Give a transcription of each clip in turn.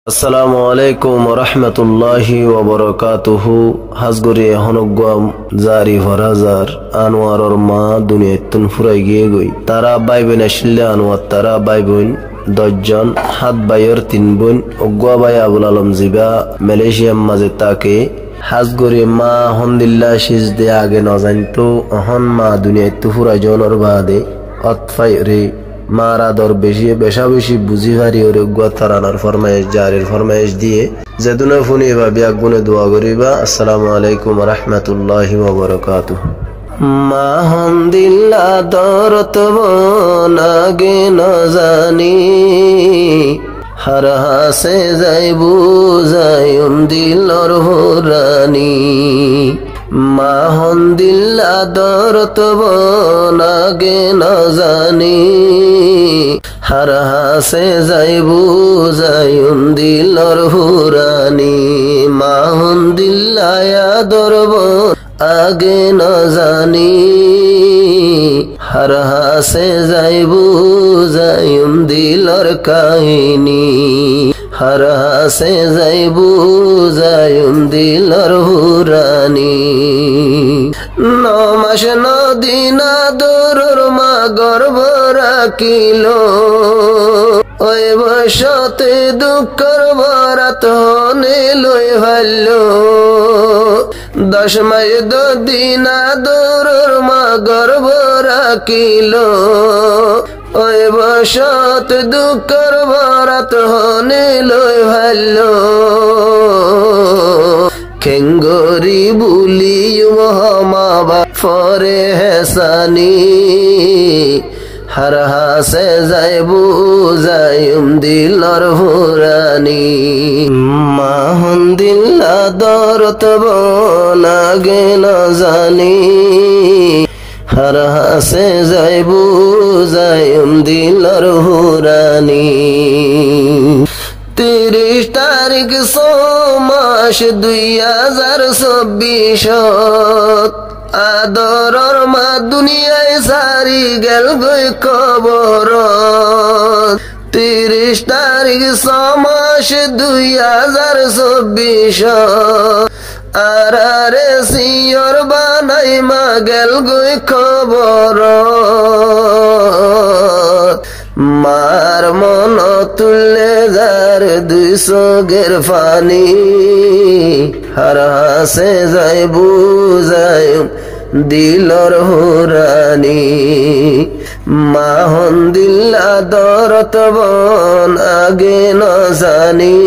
আসসালামু আলাইকুম রহমতুল্লাহি ওয়াবারাকাতুহু। হাজগরি হনগ্বাম জারি ফরাজার আনোয়ারর মা দুনিয়াতুন ফুরাই গিয়ে গই। তারা বাই বোন আসলে আনোয়ার তারা বাই বোন 10 জন, 7 ভাইয়ের 3 বোন। অগুয়া ভাই আবুল আলম জিবা মালয়েশিয়ার মাঝে তাকে হাজগরি মা হন্দিল্লা সিজ দে আগে নজানতো অহন মা দুনিয়াতু ফুরাই জনের বাদে অতফাই রে মারা দর বেশি বেশা বেশি বুঝি ভারি ওরে গুয়া তারানার ফরমাইশ জারির ফরমাইশ দিয়ে যেদুনে ফুনিবা বিয়াক গুনে দোয়া করিবা। আসসালামু আলাইকুম রহমতুল্লাহি ওয়া বারাকাতুহু। মা হন্দিল্লা দরত বনাগে ন জানি হার হাসে যাইবু যায়ুম দিলর হোরানি। মা হন্দিল্লা দরত বনাগে ন জানি হার হাসে যাইবু যায়ুম দিলর হুরানি। মা হন্দিল্লা দরব আগে ন জানি হার হাসে যাইবু যায়ুম দিলর কাহিনী। হার হাসে যাইবু যায়ুম দিলর হুরানি। 9 মাস 9 দিন আদরর মা গর্ভ রাখিল, ওই বসতে দুঃখর বরাত হনে লই ভাল্য। 10 মাস 2 দিন আদরর মা গর্ভ রাখিল, ওই বসত দুঃখর বরাত হনে লই ভাল্য। খেঙ্গরি বুলি মা ফরে হেসানি হার হাসে যাইবু যায়ুম দিলর হুরানি। মা হন্দিল্লা দরত বনাগে ন জানি হার হাসে যাইবু যায়ুম দিলর হুরানি। 30 তারিখ 6 মাস 2024 আদরর মা দুনিয়ায় সারি গেল গই খবর। 30 তারিখ 6 মাস 2024 আরে সিয়র বানাই মা গেল গই খবর। মার মন তুললে যার 200 গের ফানি হার হাসে যাইবু যায়ুম দিলর হুরানি। মা হন্দিল্লা দরত বন আগে ন জানি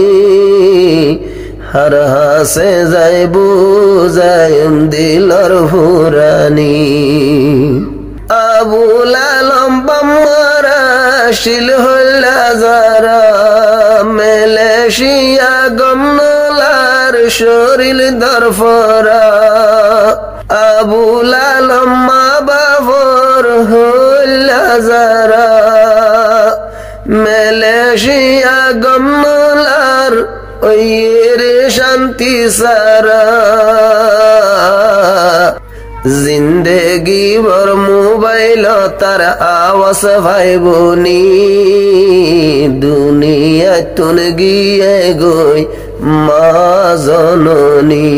হার হাসে যাইবু যায়ুম দিলর হুরানি। আবুল আলম বাম্মারা শিল হল্লা যারা মালয়েশিয়া গমনলার শরীর দরফরা। আবুল আলম মা বাবর হল্লা যারা মালয়েশিয়া গমনলার ওই রে শান্তি সারা। জিন্দেগি ভর মোবাইল তার আওয়াজ ভাইবনি দুনিয়া তুন গিয়ে গই মা জননী।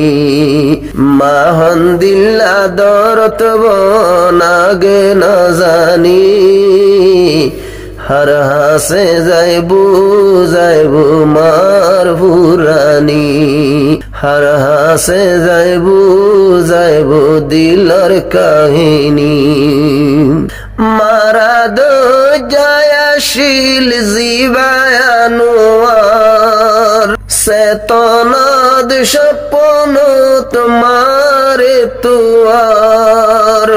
মা হন্দিল্লা দরত বনাগে ন জানি হার হাসে যাইবু যাইবু মার হুরানি। হার হাসে যাইবু যাইবু দিলর কাহিনী। মারা দয়াশীল জীবায়ানোয়ার চেতনদ স্বপ্ন তোমারে তুয়ার।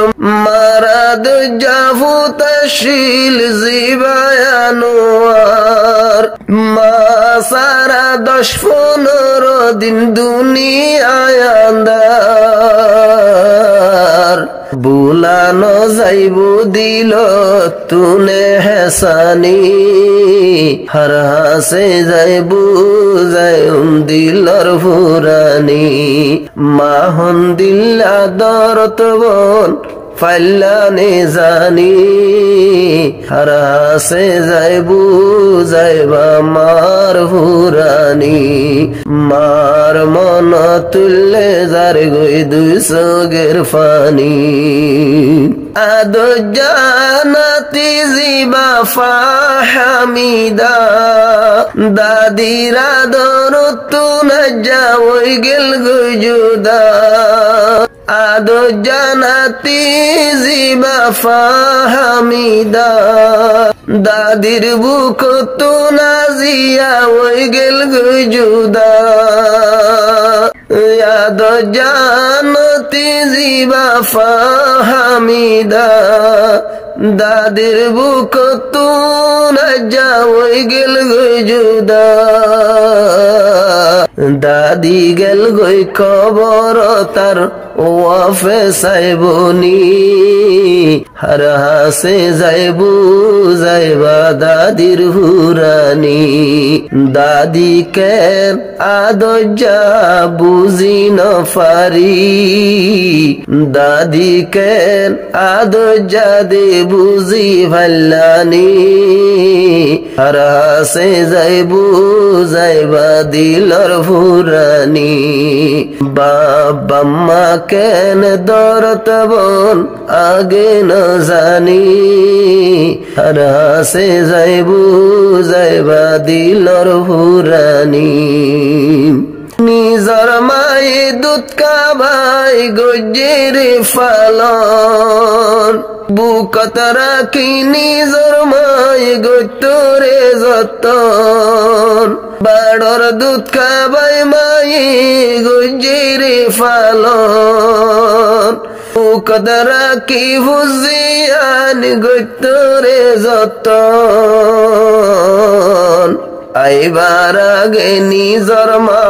মারা দয়াভূতশীল জীবায়ানোয়ার মা সারা 10-15 দিন দুনিয়ায় আন্দার। বুলানো যাইবু দিল তুনে হেসানি হার হাসে যাইবু যায়ুম দিলর হুরানি। মা হন্দিল্লা দরত বন ফাইলানে জানি হারাসে যাইবু যাইবা মার হুরানি মার মন তুললে যার গই দুই সগের ফানি আদো জানাতি জিবা ফাহামিদা দাদিরা দরতু না যাওই গেল গই জুদা আদো জানাতি জিবা ফাহামিদা দাদির বুক তো নাজিয়া ওই গেল গই জুদা আদো জানাতি জিবা ফাহামিদা দাদির বুক তো নাজা ওই গেল গই জুদা দাদি গেল গই কবর তার ওয়াফে সাইবনি হার হাসে যাইবু যাইবা দাদির হুরানি দাদি কেন আদজা বুঝি নফারি দাদি কেন আদজা দে বুঝি ভাল্লানি হার হাসে যাইবু যাইবা দিলর হুরানি বাবা কেন দরত বন আগে ন জানি হার হাসে যাইবু যাইবা দিলর হুরানি নিজর মায়ে দুধ কাবাই গজ্জের ফালন বুকত রাখি নিজর মায়ে গত্তরে যতন বাড়র দুধ খাবাই মায়ে গজ্জের ফালন বুকত রাখি হুজিয়ান গত্তরে যতন আইবার আগে নিজর মা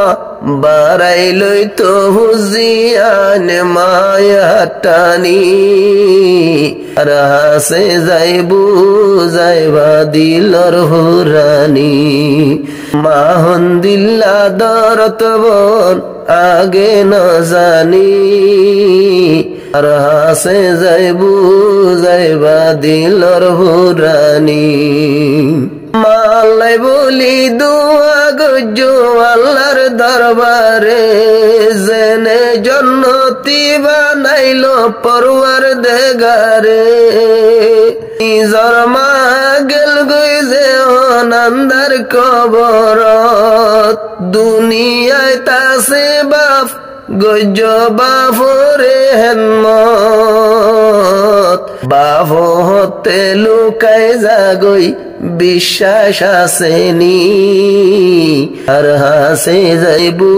বারাই লই তো হুজিয়ান মায়া টানি আর হাসে যাইবু যাইবা দিলর হুরানি মাহন দিল্লা দরত বন আগে ন জানি আর হাসে যাইবু যাইবা দিলর হুরানি মালাই বলি দুয়া গজ্জো আল্লাহর দরবারে জেনে জন্নতি বানাইল পরওয়ার দেগারে নিজর মা গেল গই যে অনন্দার কবরত দুনিয়ায় তাসে বাপ গজ্জ বাফরে হেনমত বাফ হতে লুকাই যাগই বিশ্বাস আসেনি আর হাসে যাইবু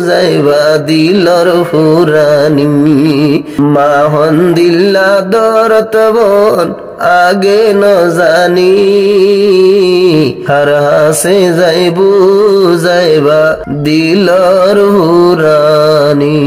যাইবা দিলর হুরানি মাহন দিল্লা দরত বন আগে ন জানি আর হাসে যাইবু যাইবা দিলর হুরানি